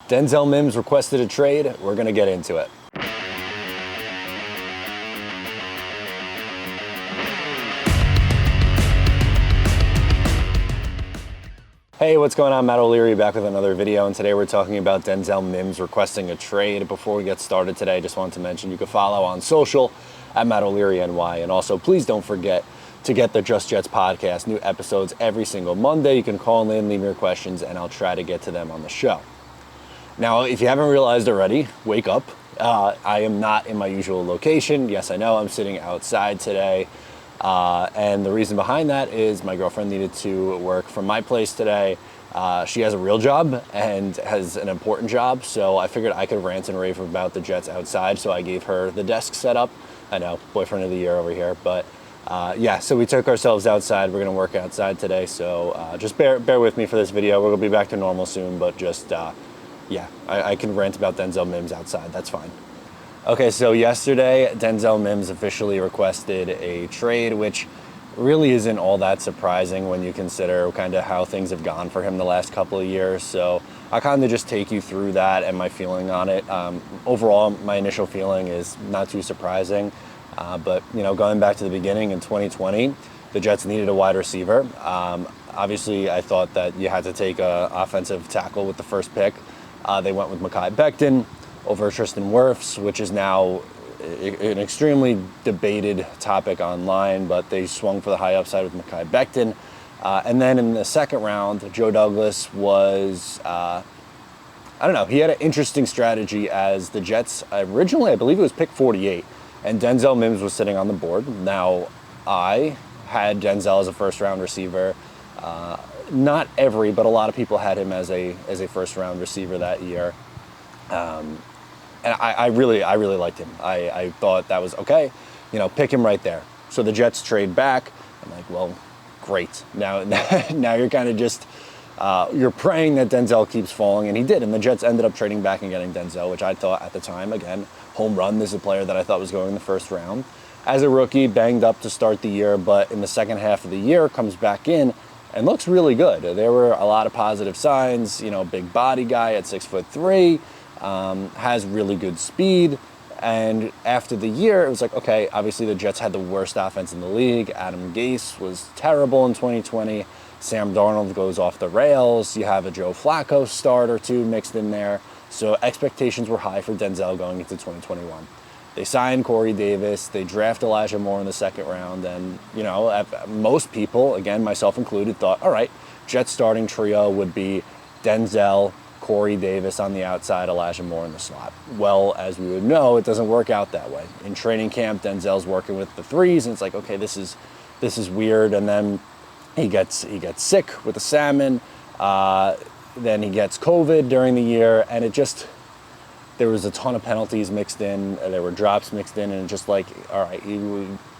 Denzel Mims requested a trade. We're going to get into it. Hey, what's going on? Matt O'Leary back with another video, and today we're talking about Denzel Mims requesting a trade. Before we get started today, I just wanted to mention you can follow on social at Matt O'Leary NY, and also please don't forget to get the Just Jets podcast, new episodes every single Monday. You can call in, leave your questions, and I'll try to get to them on the show. Now, if you haven't realized already, wake up. I am not in my usual location. Yes, I know I'm sitting outside today. And the reason behind that is my girlfriend needed to work from my place today. She has a real job and has an important job, so I figured I could rant and rave about the Jets outside, so I gave her the desk set up. I know, boyfriend of the year over here, but yeah, so we took ourselves outside. We're gonna work outside today, so just bear with me for this video. We're gonna be back to normal soon, but just, yeah, I can rant about Denzel Mims outside, that's fine. Okay, so yesterday, Denzel Mims officially requested a trade, which really isn't all that surprising when you consider kind of how things have gone for him the last couple of years. So I'll kind of just take you through that and my feeling on it. Overall, my initial feeling is not too surprising, but you know, going back to the beginning in 2020, the Jets needed a wide receiver. Obviously, I thought that you had to take an offensive tackle with the first pick. They went with Mekhi Becton over Tristan Wirfs, which is now an extremely debated topic online, but they swung for the high upside with Mekhi Becton. And then in the second round, Joe Douglas was, I don't know, he had an interesting strategy as the Jets originally, I believe it was pick 48, and Denzel Mims was sitting on the board. Now, I had Denzel as a first round receiver. Not every, but a lot of people had him as a first round receiver that year. And I really liked him. I thought that was okay, you know, pick him right there. So the Jets trade back. I'm like, well, great. Now you're kind of just, you're praying that Denzel keeps falling, and he did. And the Jets ended up trading back and getting Denzel, which I thought at the time, again, home run. This is a player that I thought was going in the first round. As a rookie, banged up to start the year, but in the second half of the year, comes back in and looks really good. There were a lot of positive signs, you know, big body guy at 6'3", has really good speed. And after the year, it was like, okay, obviously the Jets had the worst offense in the league. Adam Gase was terrible in 2020. Sam Darnold goes off the rails. You have a Joe Flacco start or two mixed in there. So expectations were high for Denzel going into 2021. They signed Corey Davis. They draft Elijah Moore in the second round. And, you know, most people, again, myself included, thought, all right, Jets starting trio would be Denzel, Corey Davis on the outside, Elijah Moore in the slot. Well, as we would know, it doesn't work out that way. In training camp, Denzel's working with the threes, and it's like, okay, this is weird. And then he gets sick with the salmon. Then he gets COVID during the year, and there was a ton of penalties mixed in. There were drops mixed in, and just like, all right,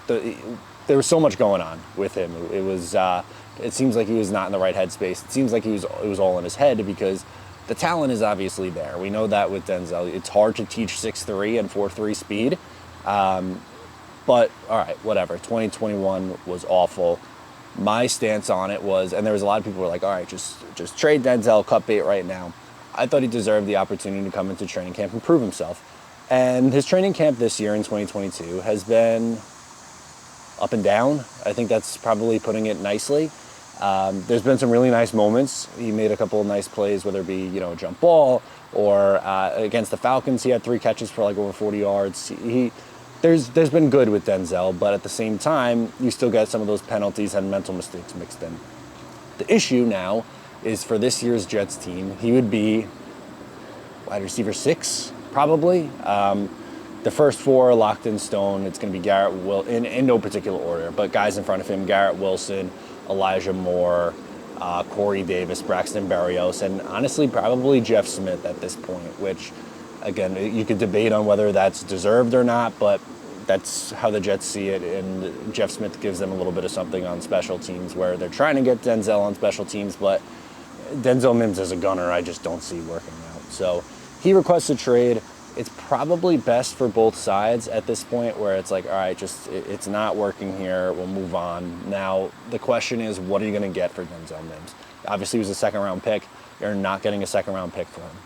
there was so much going on with him. It seems like he was not in the right headspace. It seems like it was all in his head, because the talent is obviously there. We know that with Denzel. It's hard to teach 6'3" and 4'3" speed. But, all right, whatever. 2021 was awful. My stance on it was, and there was a lot of people who were like, all right, just trade Denzel, cut bait right now. I thought he deserved the opportunity to come into training camp and prove himself. And his training camp this year in 2022 has been up and down. I think that's probably putting it nicely. There's been some really nice moments. He made a couple of nice plays, whether it be, you know, a jump ball or against the Falcons, he had 3 catches for like over 40 yards. There's been good with Denzel, but at the same time, you still get some of those penalties and mental mistakes mixed in. The issue now is for this year's Jets team, he would be wide receiver 6, probably. The first 4 are locked in stone. It's going to be Garrett in no particular order, but guys in front of him: Garrett Wilson, Elijah Moore, Corey Davis, Braxton Berrios, and honestly probably Jeff Smith at this point, which, again, you could debate on whether that's deserved or not, but that's how the Jets see it, and Jeff Smith gives them a little bit of something on special teams, where they're trying to get Denzel on special teams, but Denzel Mims as a gunner, I just don't see working out. So he requests a trade. It's probably best for both sides at this point, where it's like, all right, it's not working here, we'll move on. Now, the question is, what are you going to get for Denzel Mims? Obviously, he was a second-round pick. You're not getting a second-round pick for him.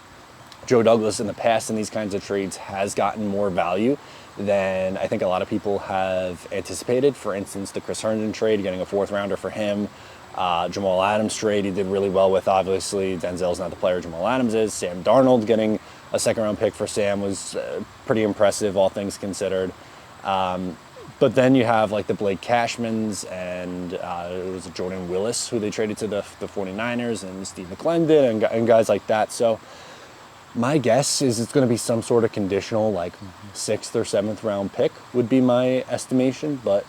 Joe Douglas in the past in these kinds of trades has gotten more value than I think a lot of people have anticipated. For instance, the Chris Herndon trade, getting a 4th rounder for him. Jamal Adams trade, he did really well with. Obviously, Denzel's not the player Jamal Adams is. Sam Darnold getting a 2nd-round pick for Sam was pretty impressive, all things considered. But then you have like the Blake Cashmans and it was Jordan Willis, who they traded to the 49ers, and Steve McClendon and guys like that. So my guess is it's going to be some sort of conditional, like 6th or 7th round pick would be my estimation, but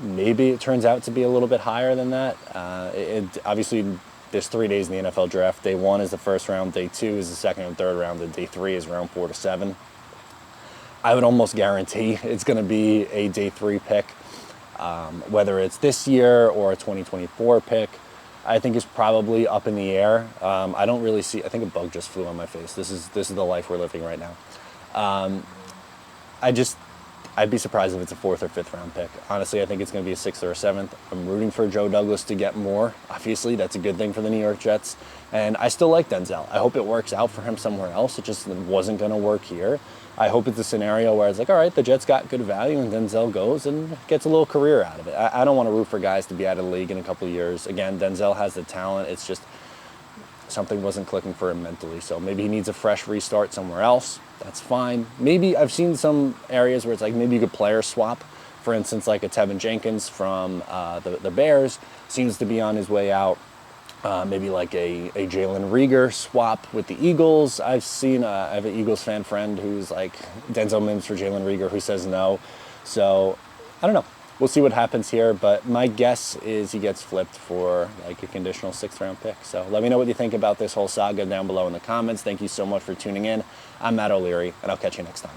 maybe it turns out to be a little bit higher than that. Obviously, there's 3 days in the NFL draft. Day 1 is the 1st round, day 2 is the 2nd and 3rd round, and day 3 is round 4 to 7. I would almost guarantee it's going to be a day 3 pick, whether it's this year or a 2024 pick. I think is probably up in the air. I don't really see. I think a bug just flew on my face. This is the life we're living right now. I'd be surprised if it's a 4th or 5th round pick. Honestly, I think it's going to be a 6th or a 7th. I'm rooting for Joe Douglas to get more. Obviously, that's a good thing for the New York Jets. And I still like Denzel. I hope it works out for him somewhere else. It just wasn't going to work here. I hope it's a scenario where it's like, all right, the Jets got good value and Denzel goes and gets a little career out of it. I don't want to root for guys to be out of the league in a couple of years. Again, Denzel has the talent. It's just something wasn't clicking for him mentally. So maybe he needs a fresh restart somewhere else. That's fine. Maybe I've seen some areas where it's like maybe you could player swap. For instance, like a Tevin Jenkins from the Bears seems to be on his way out. Maybe like a Jalen Reagor swap with the Eagles. I've seen, I have an Eagles fan friend who's like Denzel Mims for Jalen Reagor who says no. So I don't know. We'll see what happens here, but my guess is he gets flipped for like a conditional 6th round pick. So let me know what you think about this whole saga down below in the comments. Thank you so much for tuning in. I'm Matt O'Leary, and I'll catch you next time.